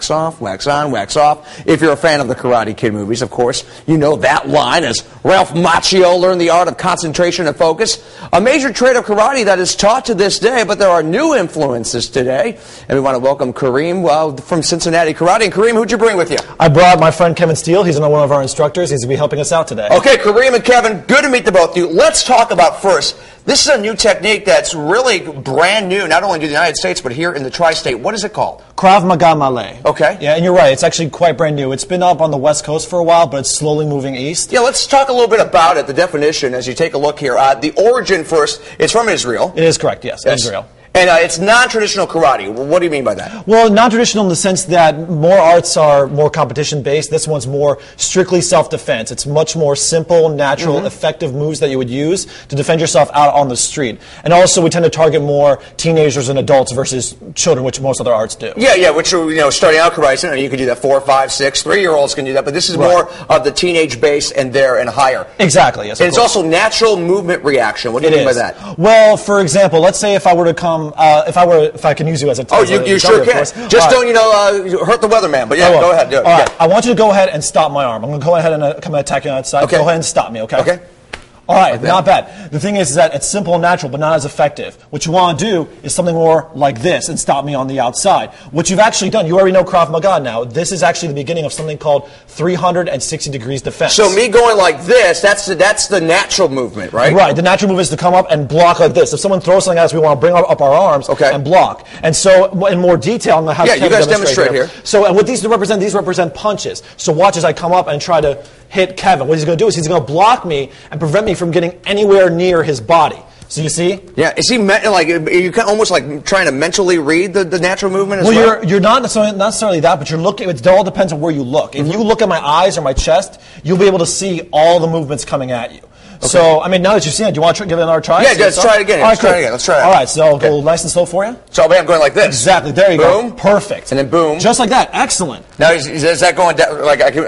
wax off, wax on, wax off. If you're a fan of the Karate Kid movies, of course, you know that line as Ralph Macchio learned the art of concentration and focus. A major trait of karate that is taught to this day, but there are new influences today. And we want to welcome Kareem from Cincinnati Karate. And Kareem, who'd you bring with you? I brought my friend Kevin Steele. He's one of our instructors. He's going to be helping us out today. Okay, Kareem and Kevin, good to meet the both of you. Let's talk about first, this is a new technique that's really brand new, not only in the United States, but here in the tri-state. What is it called? Krav Maga Maleh. Okay. Yeah, and you're right. It's actually quite brand new. It's been up on the West Coast for a while, but it's slowly moving east. Yeah, let's talk a little bit about it, the definition, as you take a look here. The origin first, it's from Israel. It is correct, yes. Israel. And it's non-traditional karate. What do you mean by that? Well, non-traditional in the sense that more arts are more competition-based. This one's more strictly self-defense. It's much more simple, natural, effective moves that you would use to defend yourself out on the street. And also, we tend to target more teenagers and adults versus children, which most other arts do. Yeah, which, starting out karate, you can do that 4, 5, 6, 3-year-olds can do that, but this is more of the teenage base and there and higher. Exactly, yes. And it's also natural movement reaction. What do you mean by that? Well, for example, let's say if I were to come, if I can use you as a you sure can. Just don't, hurt the weatherman. But yeah, go ahead. Do it. All right. I want you to go ahead and stop my arm. I'm going to go ahead and come and attack you on that side. Okay. Go ahead and stop me, okay? Okay. All right, not bad. The thing is that it's simple and natural, but not as effective. What you want to do is something more like this and stop me on the outside. What you've actually done, you already know Krav Maga now. This is actually the beginning of something called 360 degrees defense. So me going like this, that's the natural movement, right? Right. The natural movement is to come up and block like this. If someone throws something at us, we want to bring up our arms and block. And so in more detail, I'm going to have you guys demonstrate here. So and what these represent punches. So watch as I come up and try to hit Kevin. What he's going to do is he's going to block me and prevent me from getting anywhere near his body. So you see? Yeah. Is he are you almost like trying to mentally read the natural movement as well? Well, you're not necessarily that, but you're looking. It all depends on where you look. If you look at my eyes or my chest, you'll be able to see all the movements coming at you. Okay. So, now that you've seen it, do you want to give it another try? Yeah, let's try it again. All right, let's try it. All right, so I'll go nice and slow for you. So I'm going like this. Exactly. There you go. Perfect. And then boom. Just like that. Excellent. Now, is that going down?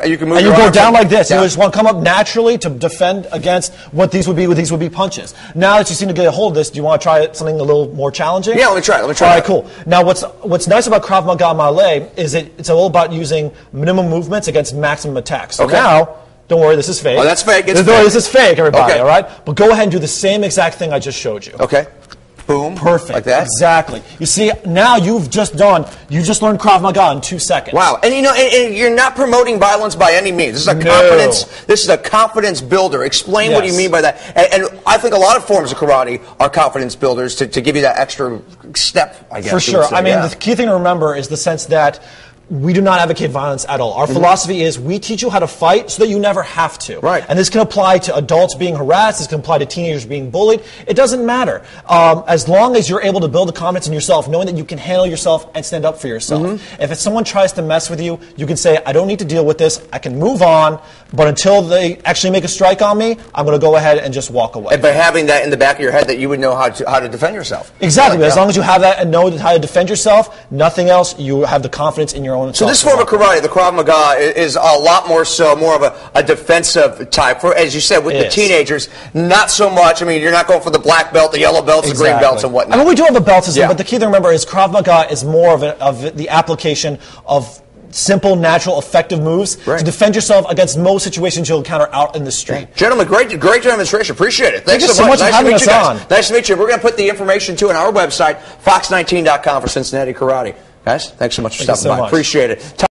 You can move. And you go down like this. You just want to come up naturally to defend against what these would be. What these would be punches. Now that you seem to get a hold of this, do you want to try something a little more challenging? Yeah, let me try. All right, cool. Now, what's nice about Krav Maga Maleh is it's all about using minimum movements against maximum attacks. So now. Don't worry, this is fake. Oh, that's fake. This is fake, everybody, all right? But go ahead and do the same exact thing I just showed you. Okay. Boom. Perfect. Like that? Exactly. You see, now you just learned Krav Maga in 2 seconds. Wow. And and you're not promoting violence by any means. This is a confidence builder. Explain what you mean by that. And I think a lot of forms of karate are confidence builders to give you that extra step, I guess. For sure. The key thing to remember is the sense that we do not advocate violence at all. Our philosophy is we teach you how to fight so that you never have to. Right. And this can apply to adults being harassed. This can apply to teenagers being bullied. It doesn't matter. As long as you're able to build the confidence in yourself, knowing that you can handle yourself and stand up for yourself. If someone tries to mess with you, you can say, I don't need to deal with this. I can move on. But until they actually make a strike on me, I'm going to go ahead and just walk away. And by having that in the back of your head that you would know how to defend yourself. Exactly. As long as you have that and know how to defend yourself, nothing else, you have the confidence in your own self. So this form of karate, the Krav Maga, is a lot more of a defensive type. As you said, with the teenagers, not so much. You're not going for the black belt, the yellow belts, the green belts, and whatnot. We do have a belt system, but the key to remember is Krav Maga is more of the application of simple, natural, effective moves to defend yourself against most situations you'll encounter out in the street. Gentlemen, great demonstration. Appreciate it. Thanks so much for having us on. Nice to meet you. We're going to put the information, too, on our website, fox19.com for Cincinnati Karate. Guys, thanks so much for stopping by. Appreciate it.